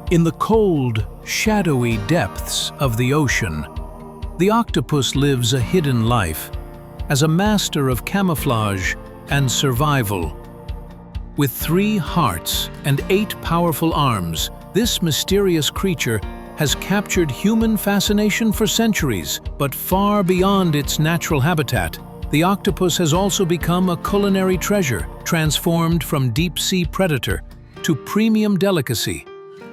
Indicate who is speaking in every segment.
Speaker 1: In the cold, shadowy depths of the ocean, the octopus lives a hidden life as a master of camouflage and survival. With 3 hearts and 8 powerful arms, this mysterious creature has captured human fascination for centuries. But far beyond its natural habitat, the octopus has also become a culinary treasure, transformed from deep-sea predator to premium delicacy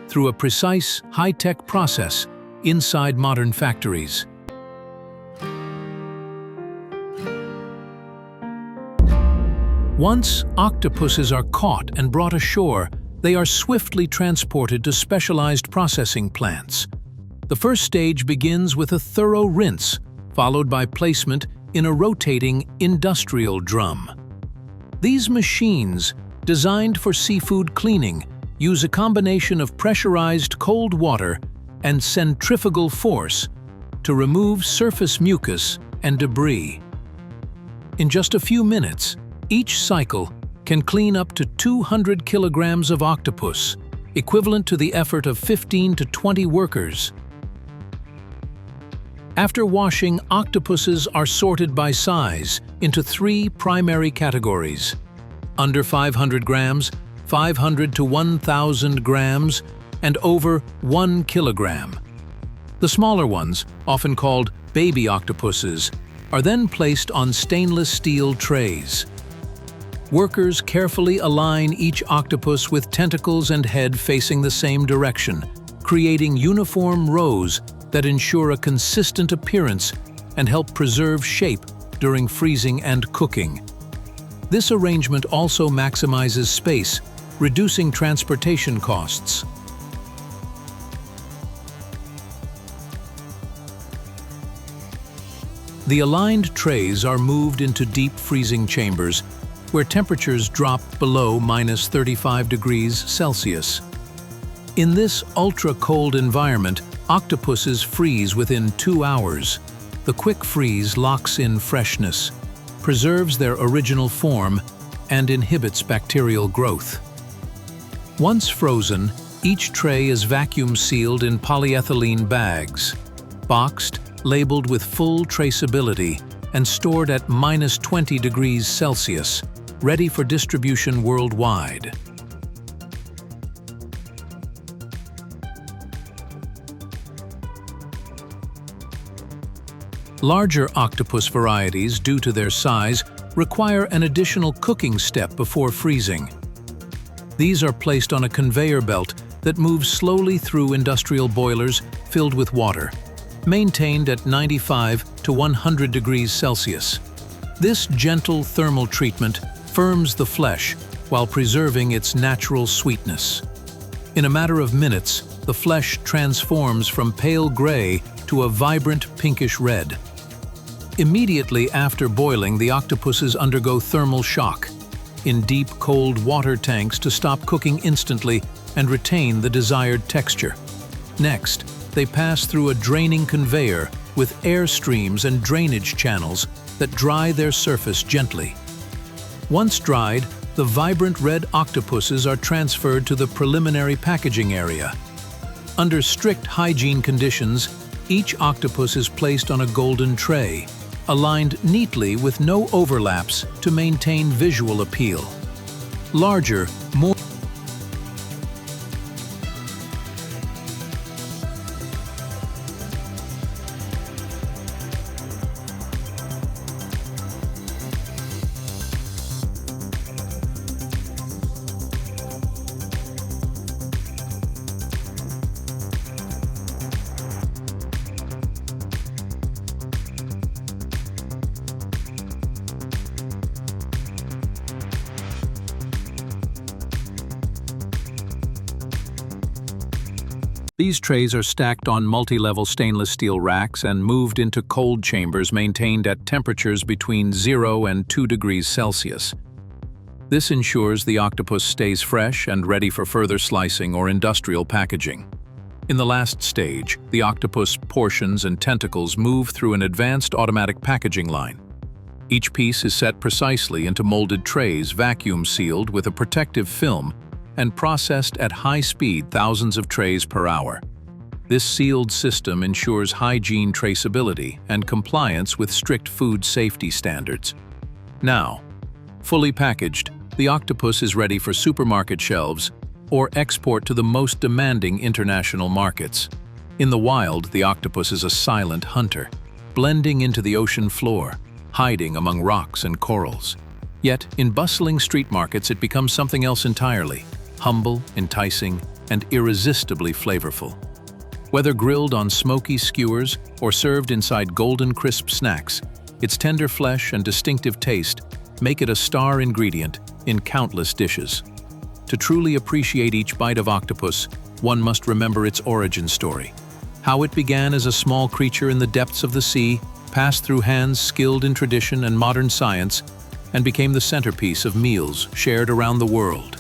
Speaker 1: through a precise, high-tech process inside modern factories. Once octopuses are caught and brought ashore, they are swiftly transported to specialized processing plants. The first stage begins with a thorough rinse, followed by placement in a rotating industrial drum. These machines, designed for seafood cleaning, use a combination of pressurized cold water and centrifugal force to remove surface mucus and debris. In just a few minutes, each cycle can clean up to 200 kilograms of octopus, equivalent to the effort of 15 to 20 workers. After washing, octopuses are sorted by size into 3 primary categories: under 500 grams, 500 to 1,000 grams, and over 1 kilogram. The smaller ones, often called baby octopuses, are then placed on stainless steel trays. Workers carefully align each octopus with tentacles and head facing the same direction, creating uniform rows that ensure a consistent appearance and help preserve shape during freezing and cooking. This arrangement also maximizes space, reducing transportation costs. The aligned trays are moved into deep freezing chambers where temperatures drop below -35 degrees Celsius. In this ultra-cold environment, octopuses freeze within 2 hours. The quick freeze locks in freshness, preserves their original form, and inhibits bacterial growth. Once frozen, each tray is vacuum sealed in polyethylene bags, boxed, labeled with full traceability, and stored at -20 degrees Celsius, ready for distribution worldwide. Larger octopus varieties, due to their size, require an additional cooking step before freezing. These are placed on a conveyor belt that moves slowly through industrial boilers filled with water, maintained at 95 to 100 degrees Celsius. This gentle thermal treatment firms the flesh while preserving its natural sweetness. In a matter of minutes, the flesh transforms from pale gray to a vibrant pinkish red. Immediately after boiling, the octopuses undergo thermal shock in deep, cold water tanks to stop cooking instantly and retain the desired texture. Next, they pass through a draining conveyor with air streams and drainage channels that dry their surface gently. Once dried, the vibrant red octopuses are transferred to the preliminary packaging area. Under strict hygiene conditions, each octopus is placed on a golden tray, aligned neatly with no overlaps to maintain visual appeal. Larger, more These trays are stacked on multi-level stainless steel racks and moved into cold chambers maintained at temperatures between 0 and 2 degrees Celsius. This ensures the octopus stays fresh and ready for further slicing or industrial packaging. In the last stage, the octopus portions and tentacles move through an advanced automatic packaging line. Each piece is set precisely into molded trays vacuum sealed with a protective film and processed at high speed, thousands of trays per hour. This sealed system ensures hygiene traceability and compliance with strict food safety standards. Now, fully packaged, the octopus is ready for supermarket shelves or export to the most demanding international markets. In the wild, the octopus is a silent hunter, blending into the ocean floor, hiding among rocks and corals. Yet, in bustling street markets, it becomes something else entirely: humble, enticing, and irresistibly flavorful. Whether grilled on smoky skewers or served inside golden crisp snacks, its tender flesh and distinctive taste make it a star ingredient in countless dishes. To truly appreciate each bite of octopus, one must remember its origin story. How it began as a small creature in the depths of the sea, passed through hands skilled in tradition and modern science, and became the centerpiece of meals shared around the world.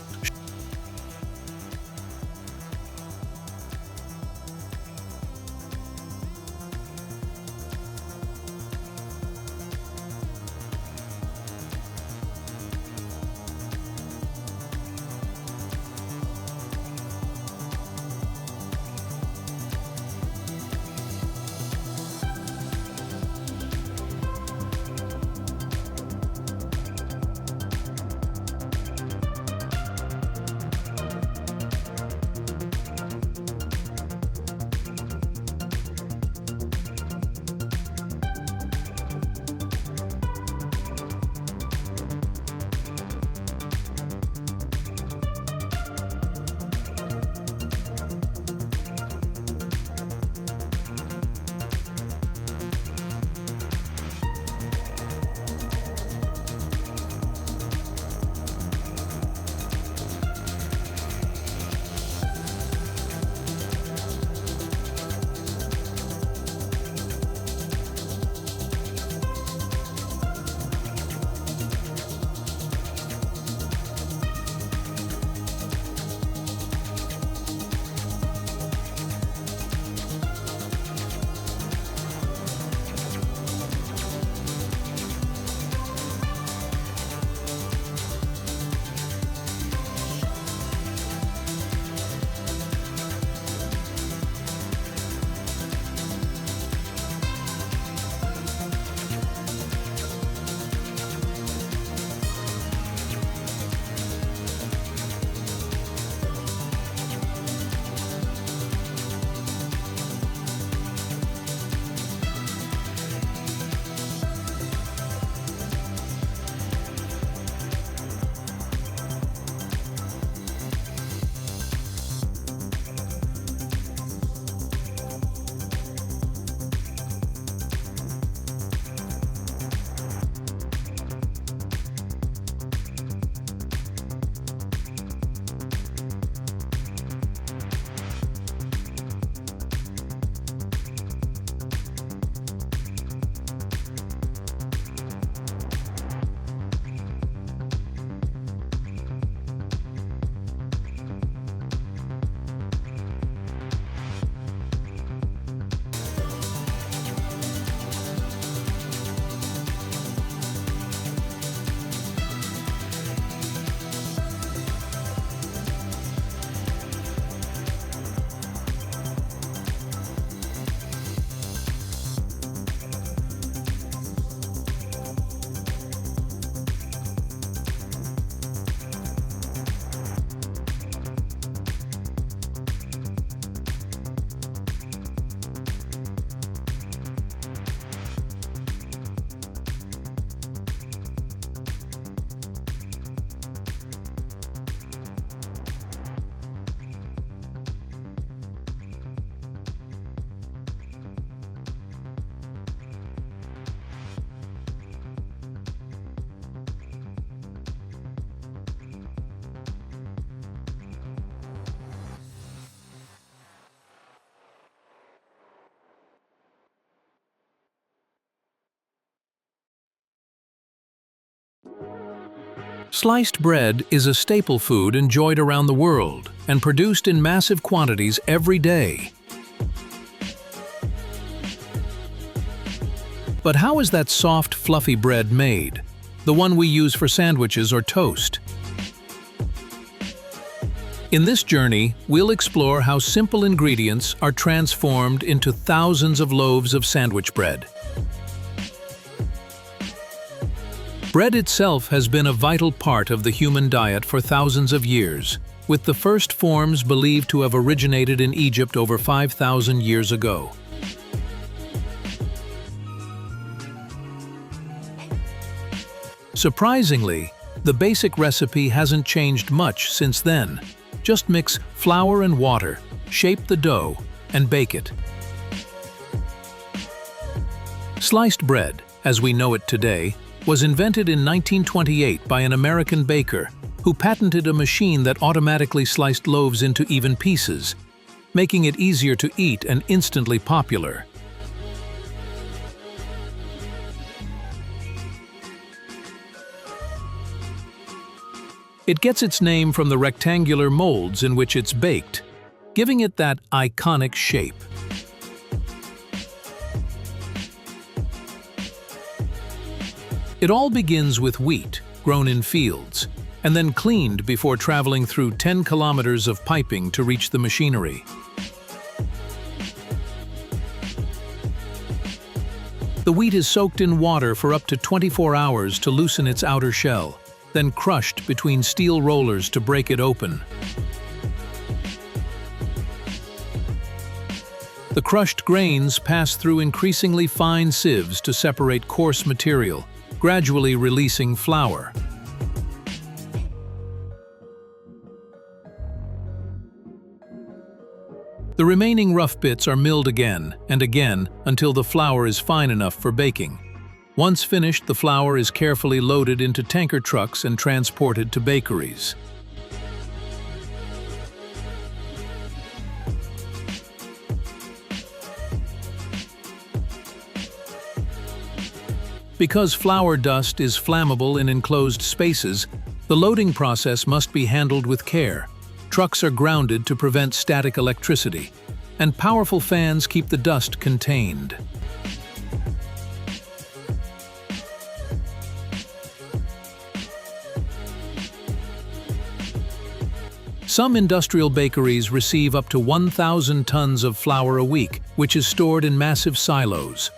Speaker 1: Sliced bread is a staple food enjoyed around the world and produced in massive quantities every day. But how is that soft, fluffy bread made? The one we use for sandwiches or toast? In this journey, we'll explore how simple ingredients are transformed into thousands of loaves of sandwich bread. Bread itself has been a vital part of the human diet for thousands of years, with the first forms believed to have originated in Egypt over 5,000 years ago. Surprisingly, the basic recipe hasn't changed much since then. Just mix flour and water, shape the dough, and bake it. Sliced bread, as we know it today, was invented in 1928 by an American baker who patented a machine that automatically sliced loaves into even pieces, making it easier to eat and instantly popular. It gets its name from the rectangular molds in which it's baked, giving it that iconic shape. It all begins with wheat, grown in fields, and then cleaned before traveling through 10 kilometers of piping to reach the machinery. The wheat is soaked in water for up to 24 hours to loosen its outer shell, then crushed between steel rollers to break it open. The crushed grains pass through increasingly fine sieves to separate coarse material, gradually releasing flour. The remaining rough bits are milled again and again until the flour is fine enough for baking. Once finished, the flour is carefully loaded into tanker trucks and transported to bakeries. Because flour dust is flammable in enclosed spaces, the loading process must be handled with care. Trucks are grounded to prevent static electricity, and powerful fans keep the dust contained. Some industrial bakeries receive up to 1,000 tons of flour a week, which is stored in massive silos.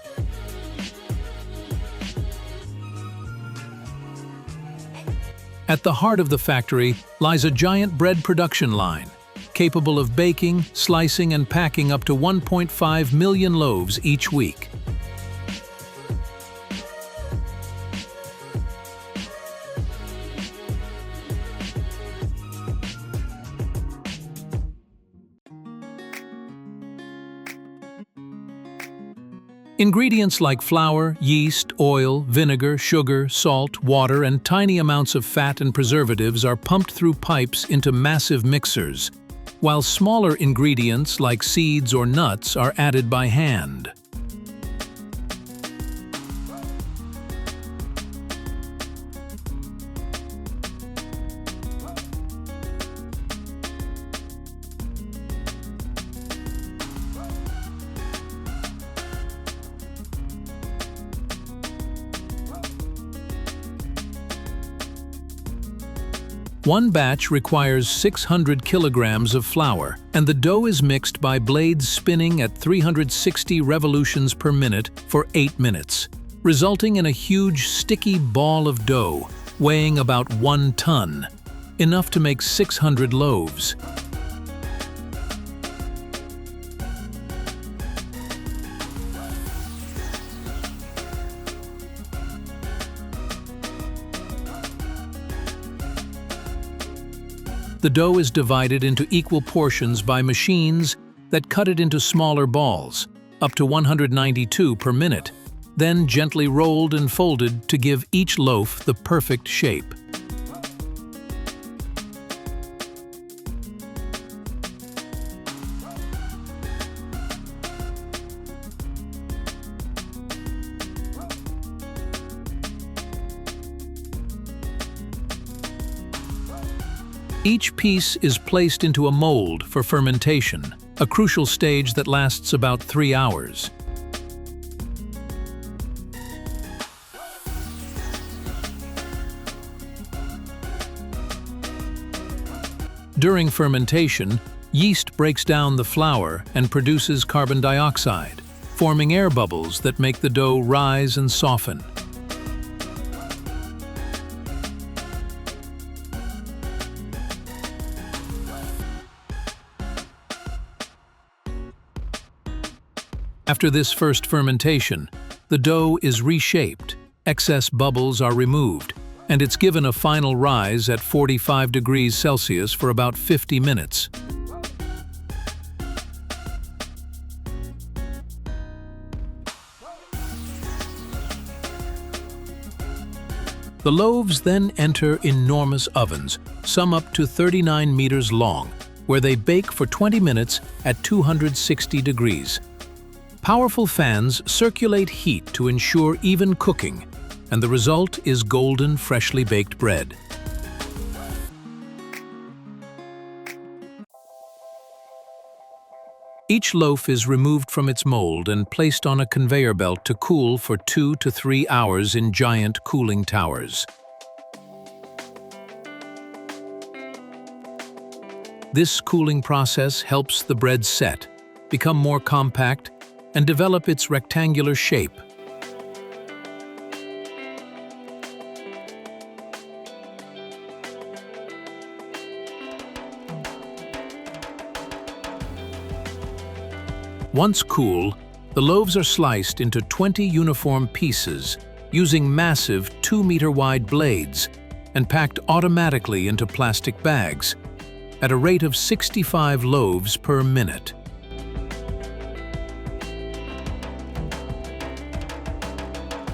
Speaker 1: At the heart of the factory lies a giant bread production line, capable of baking, slicing, and packing up to 1.5 million loaves each week. Ingredients like flour, yeast, oil, vinegar, sugar, salt, water, and tiny amounts of fat and preservatives are pumped through pipes into massive mixers, while smaller ingredients like seeds or nuts are added by hand. One batch requires 600 kilograms of flour, and the dough is mixed by blades spinning at 360 revolutions per minute for 8 minutes, resulting in a huge sticky ball of dough weighing about 1 ton, enough to make 600 loaves. The dough is divided into equal portions by machines that cut it into smaller balls, up to 192 per minute, then gently rolled and folded to give each loaf the perfect shape. Each piece is placed into a mold for fermentation, a crucial stage that lasts about 3 hours. During fermentation, yeast breaks down the flour and produces carbon dioxide, forming air bubbles that make the dough rise and soften. After this first fermentation, the dough is reshaped, excess bubbles are removed, and it's given a final rise at 45 degrees Celsius for about 50 minutes. The loaves then enter enormous ovens, some up to 39 meters long, where they bake for 20 minutes at 260 degrees. Powerful fans circulate heat to ensure even cooking, and the result is golden, freshly baked bread. Each loaf is removed from its mold and placed on a conveyor belt to cool for 2 to 3 hours in giant cooling towers. This cooling process helps the bread set, become more compact, and develop its rectangular shape. Once cool, the loaves are sliced into 20 uniform pieces using massive 2-meter-wide blades and packed automatically into plastic bags at a rate of 65 loaves per minute.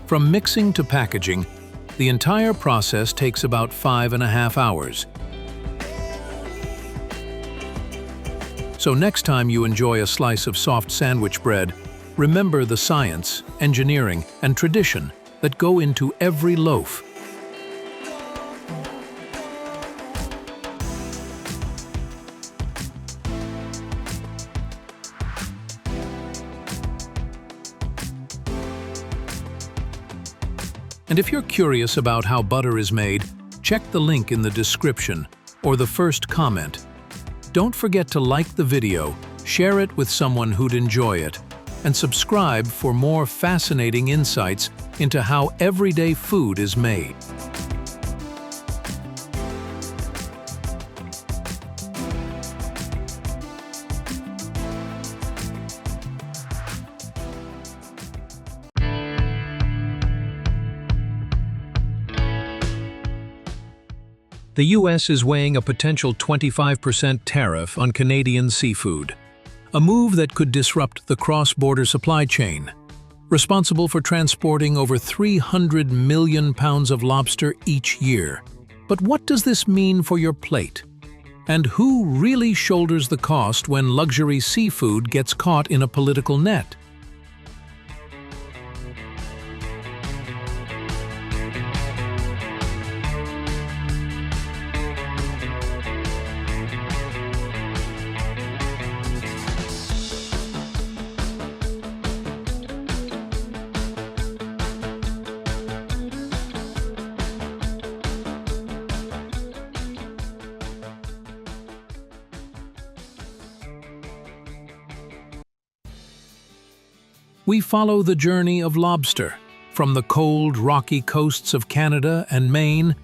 Speaker 1: From mixing to packaging, the entire process takes about 5.5 hours. So next time you enjoy a slice of soft sandwich bread, remember the science, engineering, and tradition that go into every loaf. And if you're curious about how butter is made, check the link in the description or the first comment. Don't forget to like the video, share it with someone who'd enjoy it, and subscribe for more fascinating insights into how everyday food is made. The U.S. is weighing a potential 25% tariff on Canadian seafood, a move that could disrupt the cross-border supply chain, responsible for transporting over 300 million pounds of lobster each year. But what does this mean for your plate? And who really shoulders the cost when luxury seafood gets caught in a political net? We follow the journey of lobster, from the cold, rocky coasts of Canada and Maine,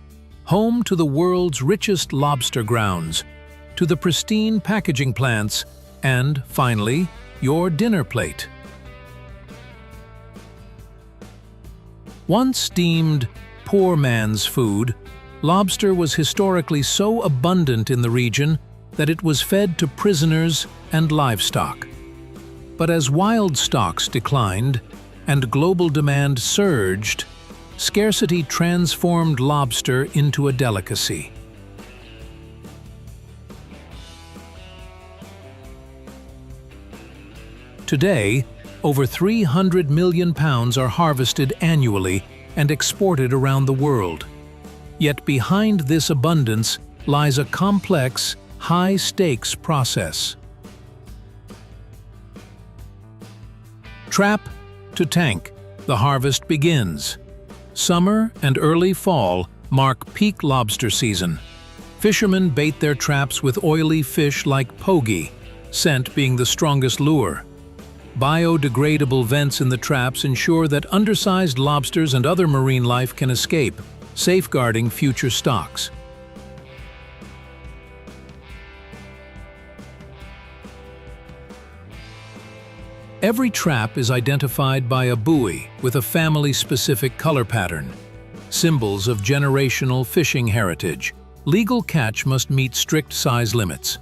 Speaker 1: home to the world's richest lobster grounds, to the pristine packaging plants, and, finally, your dinner plate. Once deemed poor man's food, lobster was historically so abundant in the region that it was fed to prisoners and livestock. But as wild stocks declined and global demand surged, scarcity transformed lobster into a delicacy. Today, over 300 million pounds are harvested annually and exported around the world. Yet behind this abundance lies a complex, high-stakes process. Trap to tank, the harvest begins. Summer and early fall mark peak lobster season. Fishermen bait their traps with oily fish like pogie, scent being the strongest lure. Biodegradable vents in the traps ensure that undersized lobsters and other marine life can escape, safeguarding future stocks. Every trap is identified by a buoy with a family-specific color pattern, symbols of generational fishing heritage. Legal catch must meet strict size limits.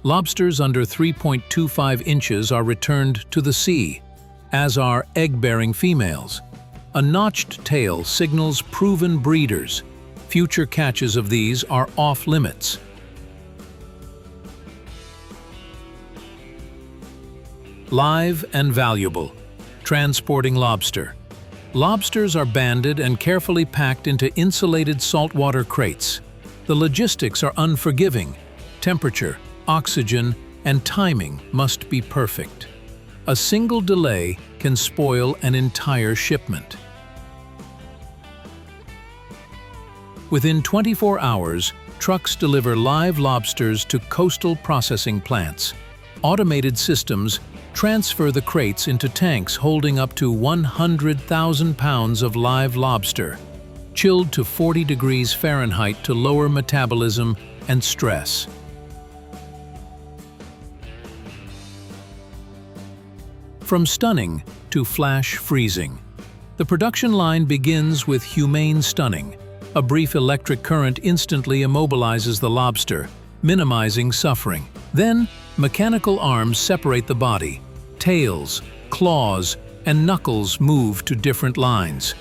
Speaker 1: Lobsters under 3.25 inches are returned to the sea, as are egg-bearing females. A notched tail signals proven breeders. Future catches of these are off-limits. Live and valuable. Transporting lobster. Lobsters are banded and carefully packed into insulated saltwater crates. The logistics are unforgiving. Temperature, oxygen, and timing must be perfect. A single delay can spoil an entire shipment. Within 24 hours, trucks deliver live lobsters to coastal processing plants. Automated systems transfer the crates into tanks holding up to 100,000 pounds of live lobster, chilled to 40 degrees Fahrenheit to lower metabolism and stress. From stunning to flash freezing. The production line begins with humane stunning. A brief electric current instantly immobilizes the lobster, minimizing suffering. Then, mechanical arms separate the body. Tails, claws, and knuckles move to different lines.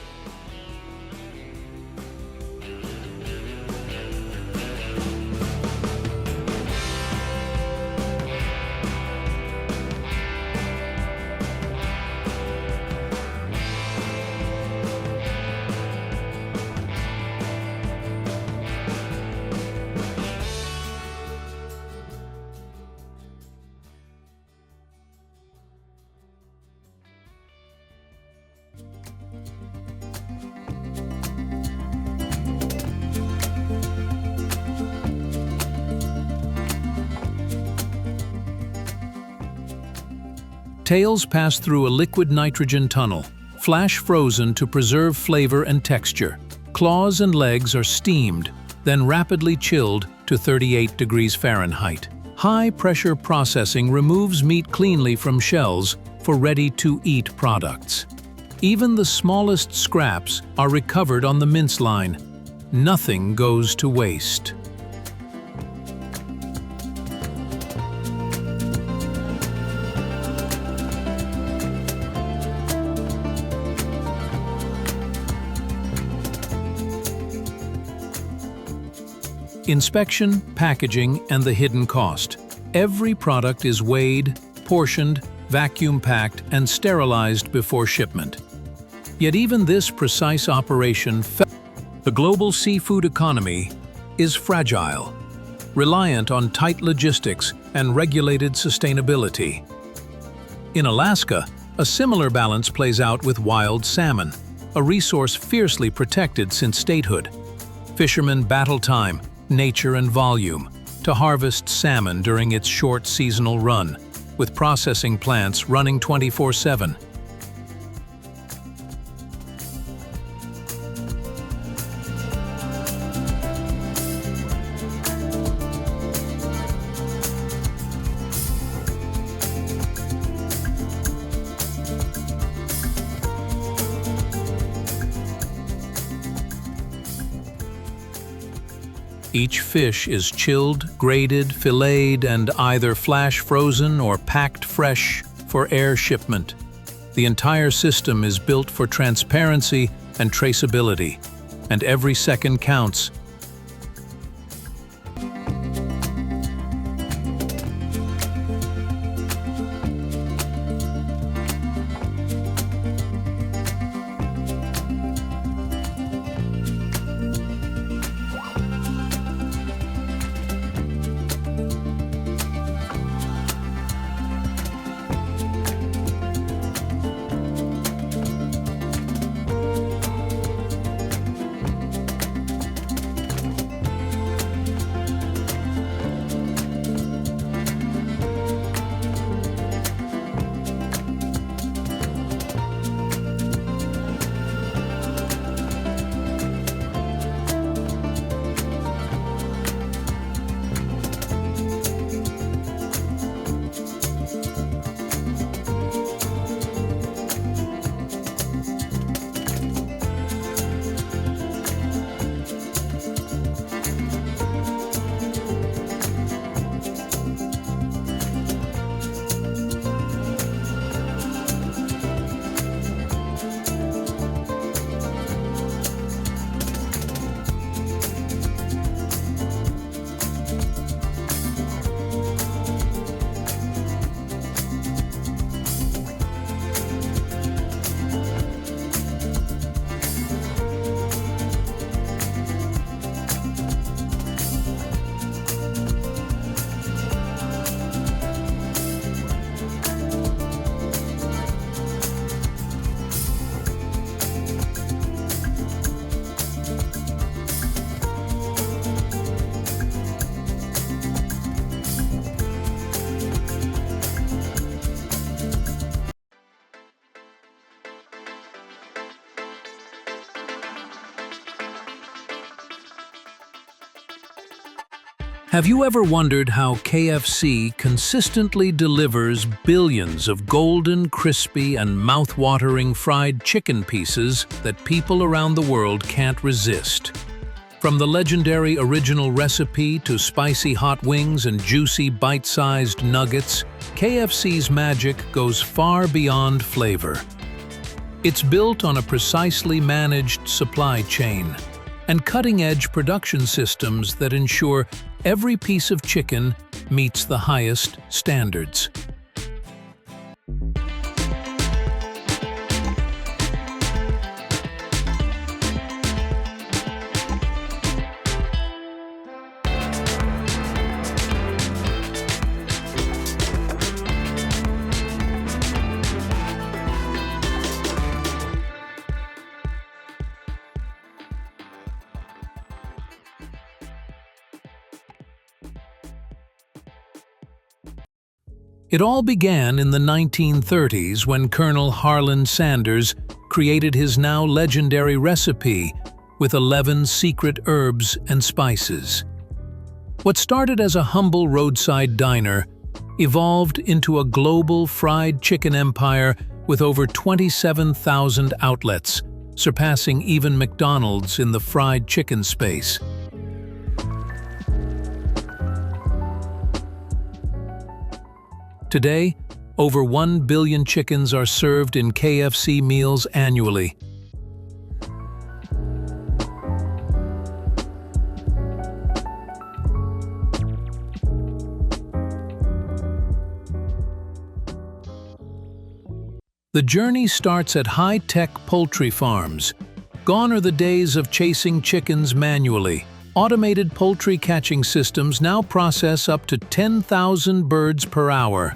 Speaker 1: Tails pass through a liquid nitrogen tunnel, flash frozen to preserve flavor and texture. Claws and legs are steamed, then rapidly chilled to 38 degrees Fahrenheit. High-pressure processing removes meat cleanly from shells for ready-to-eat products. Even the smallest scraps are recovered on the mince line. Nothing goes to waste. Inspection, packaging, and the hidden cost. Every product is weighed, portioned, vacuum-packed, and sterilized before shipment. Yet even this precise operation, the global seafood economy is fragile, reliant on tight logistics and regulated sustainability. In Alaska, a similar balance plays out with wild salmon, a resource fiercely protected since statehood. Fishermen battle time, nature, and volume to harvest salmon during its short seasonal run, with processing plants running 24/7. Each fish is chilled, graded, filleted, and either flash frozen or packed fresh for air shipment. The entire system is built for transparency and traceability, and every second counts. Have you ever wondered how KFC consistently delivers billions of golden, crispy, and mouth-watering fried chicken pieces that people around the world can't resist? From the legendary original recipe to spicy hot wings and juicy bite-sized nuggets, KFC's magic goes far beyond flavor. It's built on a precisely managed supply chain and cutting-edge production systems that ensure every piece of chicken meets the highest standards. It all began in the 1930s when Colonel Harlan Sanders created his now legendary recipe with 11 secret herbs and spices. What started as a humble roadside diner evolved into a global fried chicken empire with over 27,000 outlets, surpassing even McDonald's in the fried chicken space. Today, over 1 billion chickens are served in KFC meals annually. The journey starts at high-tech poultry farms. Gone are the days of chasing chickens manually. Automated poultry catching systems now process up to 10,000 birds per hour.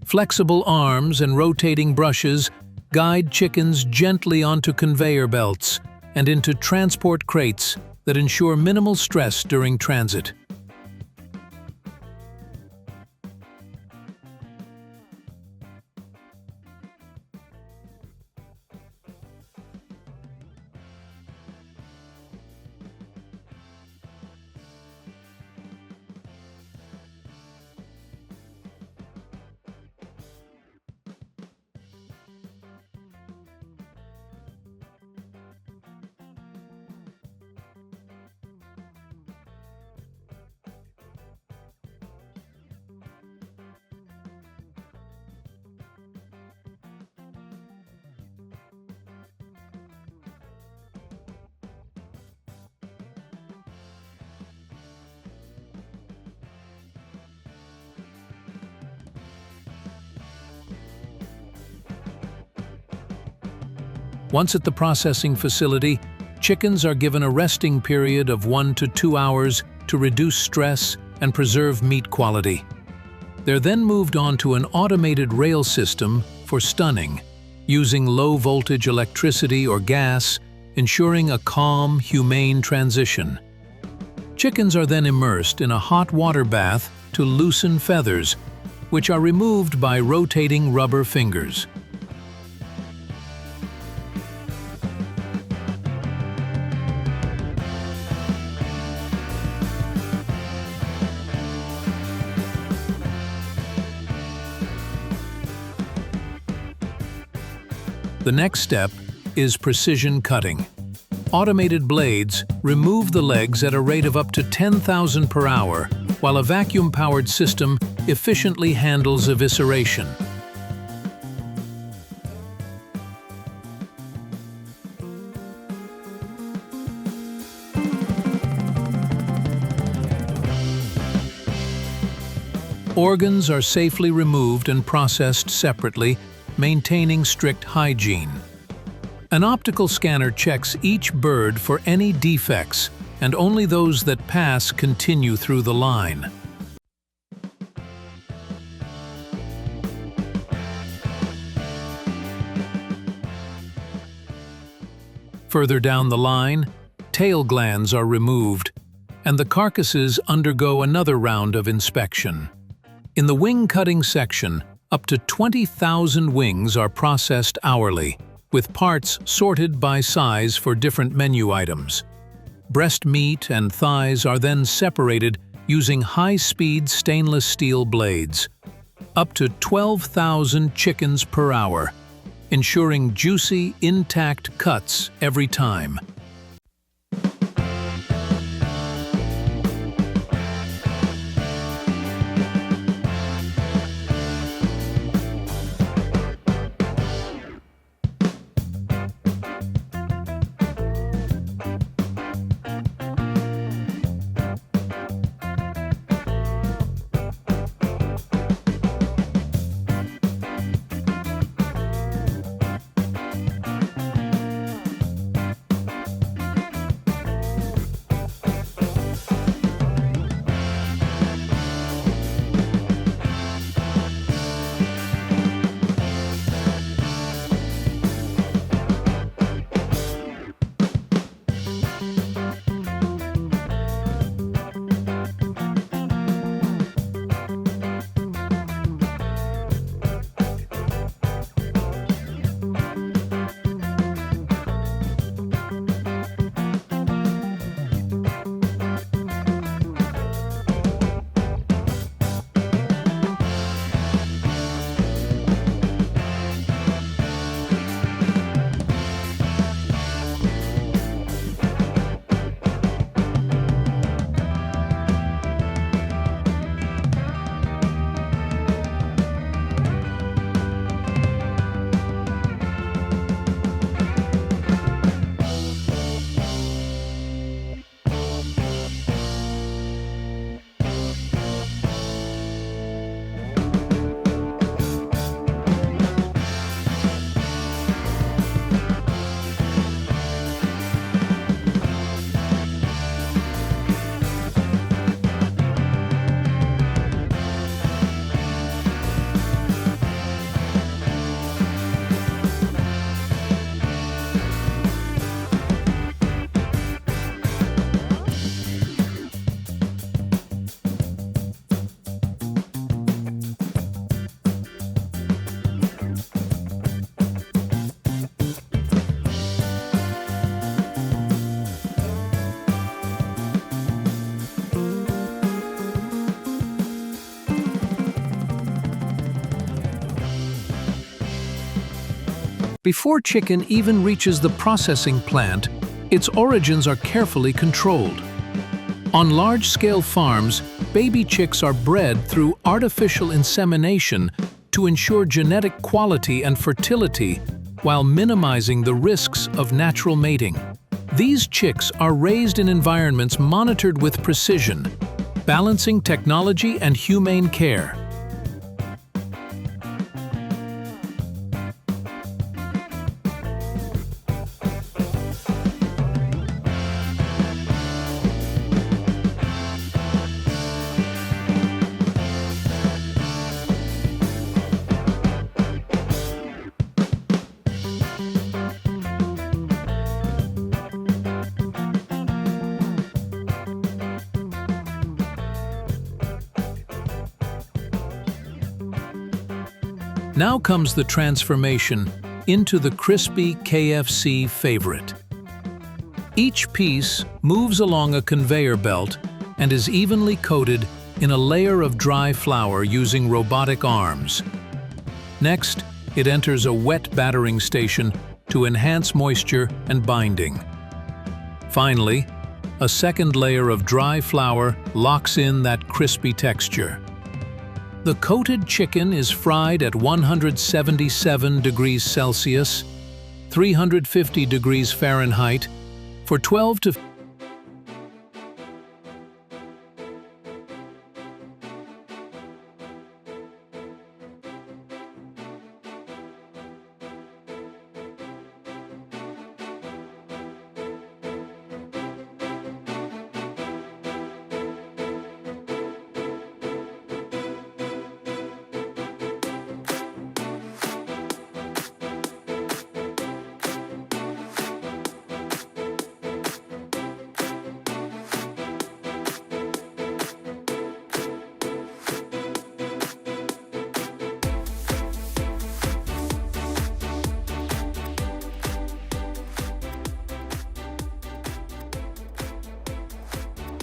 Speaker 1: Flexible arms and rotating brushes guide chickens gently onto conveyor belts and into transport crates that ensure minimal stress during transit. Once at the processing facility, chickens are given a resting period of 1 to 2 hours to reduce stress and preserve meat quality. They're then moved on to an automated rail system for stunning, using low-voltage electricity or gas, ensuring a calm, humane transition. Chickens are then immersed in a hot water bath to loosen feathers, which are removed by rotating rubber fingers. The next step is precision cutting. Automated blades remove the legs at a rate of up to 10,000 per hour, while a vacuum-powered system efficiently handles evisceration. Organs are safely removed and processed separately, maintaining strict hygiene. An optical scanner checks each bird for any defects, and only those that pass continue through the line. Further down the line, tail glands are removed, and the carcasses undergo another round of inspection. In the wing cutting section, up to 20,000 wings are processed hourly, with parts sorted by size for different menu items. Breast meat and thighs are then separated using high-speed stainless steel blades. Up to 12,000 chickens per hour, ensuring juicy, intact cuts every time. Before chicken even reaches the processing plant, its origins are carefully controlled. On large-scale farms, baby chicks are bred through artificial insemination to ensure genetic quality and fertility while minimizing the risks of natural mating. These chicks are raised in environments monitored with precision, balancing technology and humane care. Now comes the transformation into the crispy KFC favorite. Each piece moves along a conveyor belt and is evenly coated in a layer of dry flour using robotic arms. Next, it enters a wet battering station to enhance moisture and binding. Finally, a second layer of dry flour locks in that crispy texture. The coated chicken is fried at 177 degrees Celsius, 350 degrees Fahrenheit, for 12 to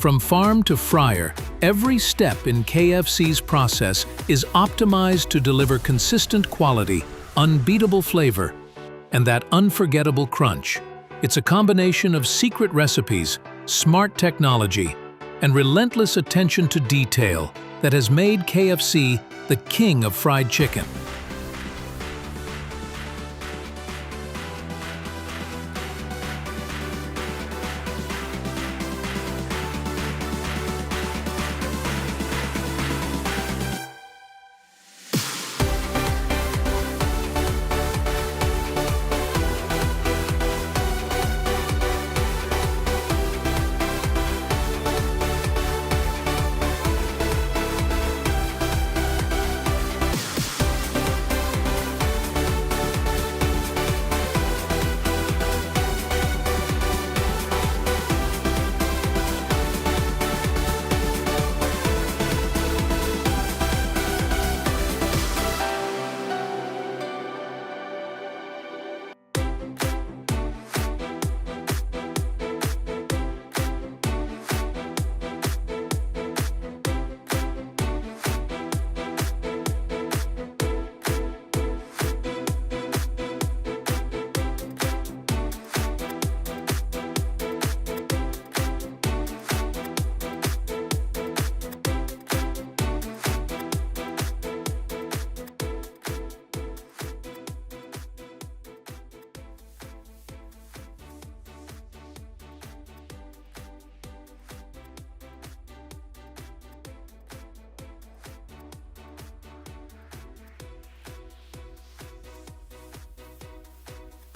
Speaker 1: From farm to fryer, Every step in KFC's process is optimized to deliver consistent quality, unbeatable flavor, and that unforgettable crunch. It's a combination of secret recipes, smart technology, and relentless attention to detail that has made KFC the king of fried chicken.